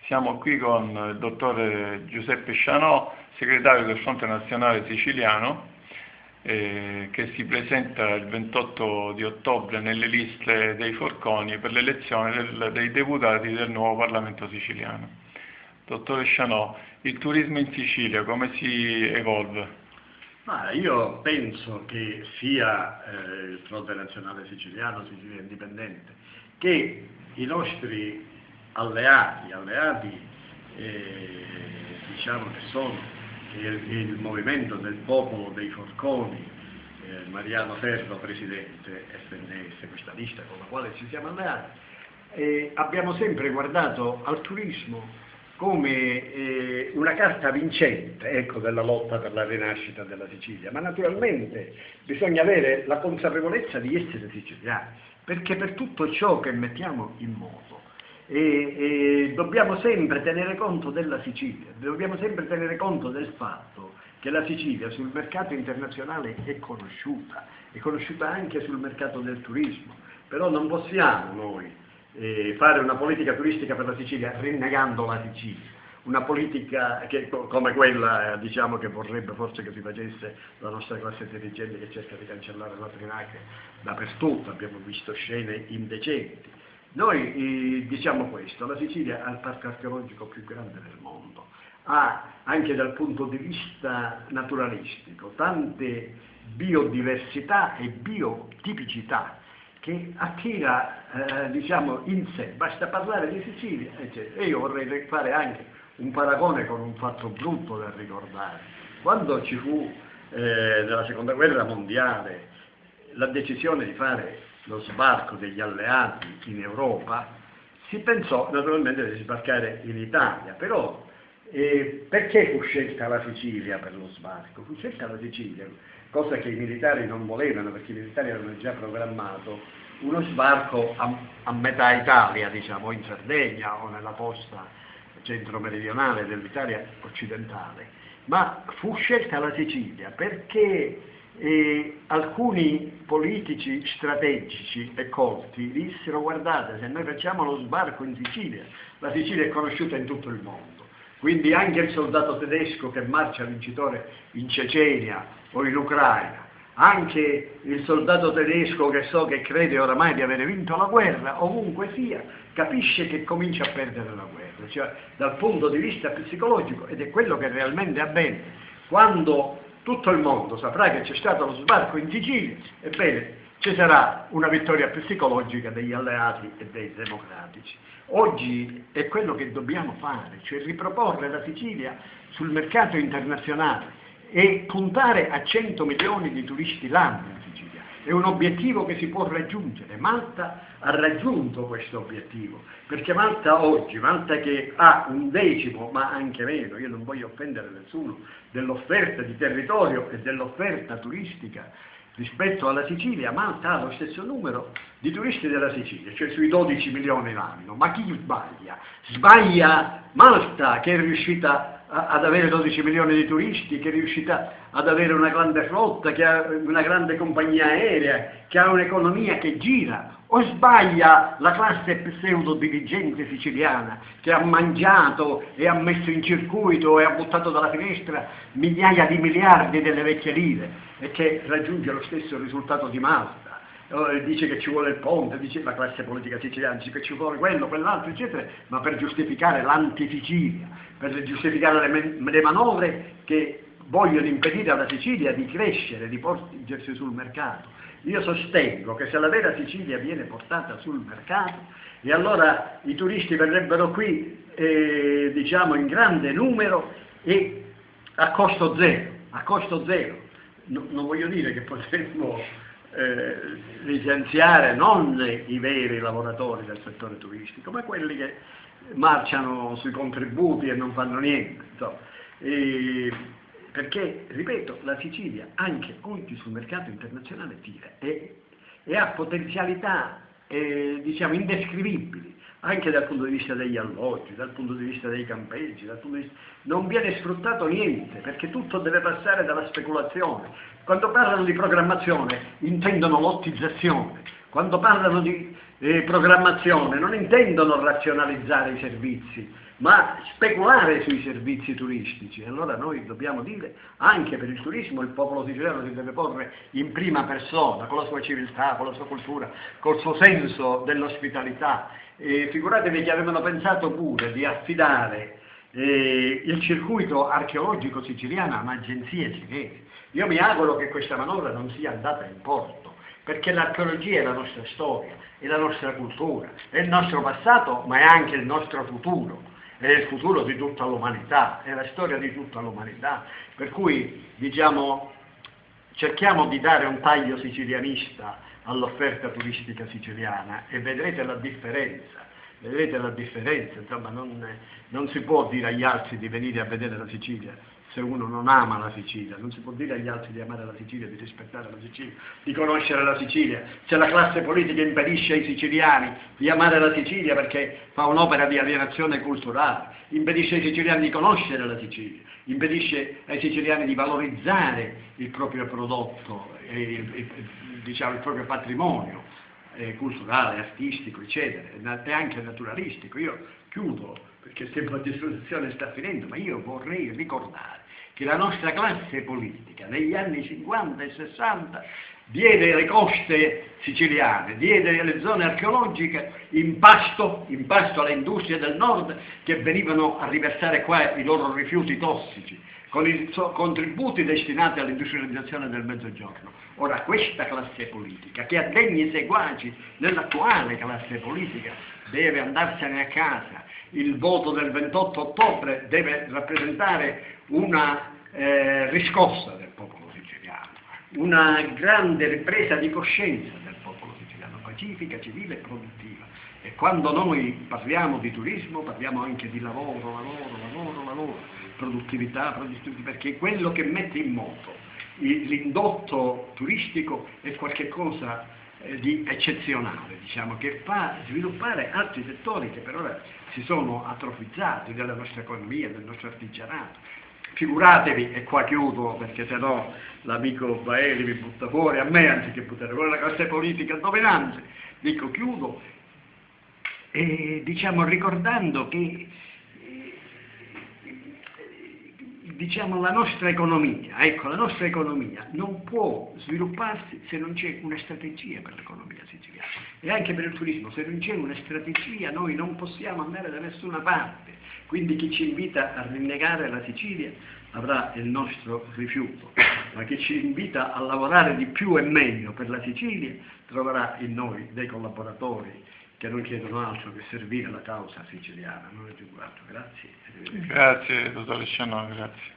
Siamo qui con il dottor Giuseppe Scianò, segretario del Fronte Nazionale Siciliano, che si presenta il 28 di ottobre nelle liste dei forconi per l'elezione dei deputati del nuovo Parlamento siciliano. Dottore Scianò, il turismo in Sicilia come si evolve? Io penso che sia il Fronte Nazionale Siciliano, Sicilia Indipendente, che i nostri alleati diciamo che sono il movimento del popolo dei forconi, Mariano Ferro presidente, FNS, questa lista con la quale ci siamo alleati, abbiamo sempre guardato al turismo come una carta vincente, ecco, della lotta per la rinascita della Sicilia, ma naturalmente bisogna avere la consapevolezza di essere siciliani, perché per tutto ciò che mettiamo in moto dobbiamo sempre tenere conto della Sicilia, dobbiamo sempre tenere conto del fatto che la Sicilia sul mercato internazionale è conosciuta anche sul mercato del turismo, però non possiamo noi fare una politica turistica per la Sicilia rinnegando la Sicilia, una politica come quella diciamo che vorrebbe forse che si facesse la nostra classe dirigente, che cerca di cancellare la Trinacria dappertutto. Abbiamo visto scene indecenti. Noi diciamo questo: la Sicilia ha il parco archeologico più grande del mondo, ha anche dal punto di vista naturalistico tante biodiversità e biotipicità che attira diciamo in sé. Basta parlare di Sicilia, e io vorrei fare anche un paragone con un fatto brutto da ricordare. Quando ci fu nella seconda guerra mondiale la decisione di fare lo sbarco degli alleati in Europa, si pensò naturalmente di sbarcare in Italia, però perché fu scelta la Sicilia per lo sbarco? Fu scelta la Sicilia, cosa che i militari non volevano, perché i militari avevano già programmato uno sbarco a metà Italia, diciamo, in Sardegna o nella costa centro-meridionale dell'Italia occidentale, ma fu scelta la Sicilia perché alcuni politici strategici e colti dissero: guardate, se noi facciamo lo sbarco in Sicilia, la Sicilia è conosciuta in tutto il mondo, quindi anche il soldato tedesco che marcia vincitore in Cecenia o in Ucraina, anche il soldato tedesco che crede oramai di aver vinto la guerra, ovunque sia, capisce che comincia a perdere la guerra, cioè dal punto di vista psicologico, ed è quello che realmente avvenne. Quando tutto il mondo saprà che c'è stato lo sbarco in Sicilia, ebbene, ci sarà una vittoria psicologica degli alleati e dei democratici. Oggi è quello che dobbiamo fare, cioè riproporre la Sicilia sul mercato internazionale e puntare a 100 milioni di turisti l'anno in Sicilia. È un obiettivo che si può raggiungere. Malta ha raggiunto questo obiettivo, perché Malta che ha un decimo, ma anche meno, io non voglio offendere nessuno, dell'offerta di territorio e dell'offerta turistica rispetto alla Sicilia, Malta ha lo stesso numero di turisti della Sicilia, cioè sui 12 milioni l'anno. Ma chi sbaglia? Sbaglia Malta, che è riuscita ad avere 12 milioni di turisti, che è riuscita ad avere una grande flotta, che ha una grande compagnia aerea, che ha un'economia che gira, o sbaglia la classe pseudo-dirigente siciliana che ha mangiato e ha messo in circuito e ha buttato dalla finestra migliaia di miliardi delle vecchie lire e che raggiunge lo stesso risultato di Malta? Dice che ci vuole il ponte, dice la classe politica siciliana, dice che ci vuole quello, quell'altro, eccetera, ma per giustificare l'antisicilia, per giustificare le manovre che vogliono impedire alla Sicilia di crescere, di porgersi sul mercato. Io sostengo che se la vera Sicilia viene portata sul mercato, e allora i turisti verrebbero qui diciamo in grande numero e a costo zero. Non voglio dire che potremmo licenziare non i veri lavoratori del settore turistico, ma quelli che marciano sui contributi e non fanno niente, insomma. Perché, ripeto, la Sicilia anche oggi sul mercato internazionale tira e ha potenzialità diciamo indescrivibili, anche dal punto di vista degli alloggi, dal punto di vista dei campeggi, non viene sfruttato niente, perché tutto deve passare dalla speculazione. Quando parlano di programmazione intendono lottizzazione, quando parlano di programmazione non intendono razionalizzare i servizi, ma speculare sui servizi turistici. Allora noi dobbiamo dire, anche per il turismo il popolo siciliano si deve porre in prima persona, con la sua civiltà, con la sua cultura, col suo senso dell'ospitalità. Figuratevi che avevano pensato pure di affidare il circuito archeologico siciliano a un'agenzia cinese. Io mi auguro che questa manovra non sia andata in porto, perché l'archeologia è la nostra storia, è la nostra cultura, è il nostro passato, ma è anche il nostro futuro, è il futuro di tutta l'umanità, è la storia di tutta l'umanità. Per cui, diciamo, cerchiamo di dare un taglio sicilianista all'offerta turistica siciliana e vedrete la differenza. Vedrete la differenza, insomma, non si può dire agli altri di venire a vedere la Sicilia se uno non ama la Sicilia, non si può dire agli altri di amare la Sicilia, di rispettare la Sicilia, di conoscere la Sicilia. Se la classe politica impedisce ai siciliani di amare la Sicilia perché fa un'opera di alienazione culturale, impedisce ai siciliani di conoscere la Sicilia, impedisce ai siciliani di valorizzare il proprio prodotto, diciamo, il proprio patrimonio culturale, artistico, eccetera, e anche naturalistico. Io chiudo perché il tempo a disposizione sta finendo, ma io vorrei ricordare che la nostra classe politica negli anni 50 e 60 diede le coste siciliane, diede le zone archeologiche in pasto alle industrie del nord che venivano a riversare qua i loro rifiuti tossici, con i contributi destinati all'industrializzazione del Mezzogiorno. Ora questa classe politica, che ha degni seguaci nell'attuale classe politica, deve andarsene a casa. Il voto del 28 ottobre deve rappresentare una riscossa del popolo siciliano, una grande ripresa di coscienza del popolo siciliano, pacifica, civile e produttiva. E quando noi parliamo di turismo parliamo anche di lavoro, produttività, perché quello che mette in moto l'indotto turistico è qualcosa di eccezionale, diciamo, che fa sviluppare altri settori che per ora si sono atrofizzati della nostra economia, del nostro artigianato. Figuratevi, e qua chiudo perché sennò l'amico Baeli mi butta fuori a me anziché buttare fuori la classe politica dominante, dico chiudo, diciamo ricordando che diciamo la nostra economia non può svilupparsi se non c'è una strategia per l'economia siciliana e anche per il turismo. Se non c'è una strategia noi non possiamo andare da nessuna parte, quindi chi ci invita a rinnegare la Sicilia avrà il nostro rifiuto, ma chi ci invita a lavorare di più e meglio per la Sicilia troverà in noi dei collaboratori che non chiedono altro che servire la causa siciliana. Non aggiungo altro. Grazie. Grazie, dottor Scianò, grazie.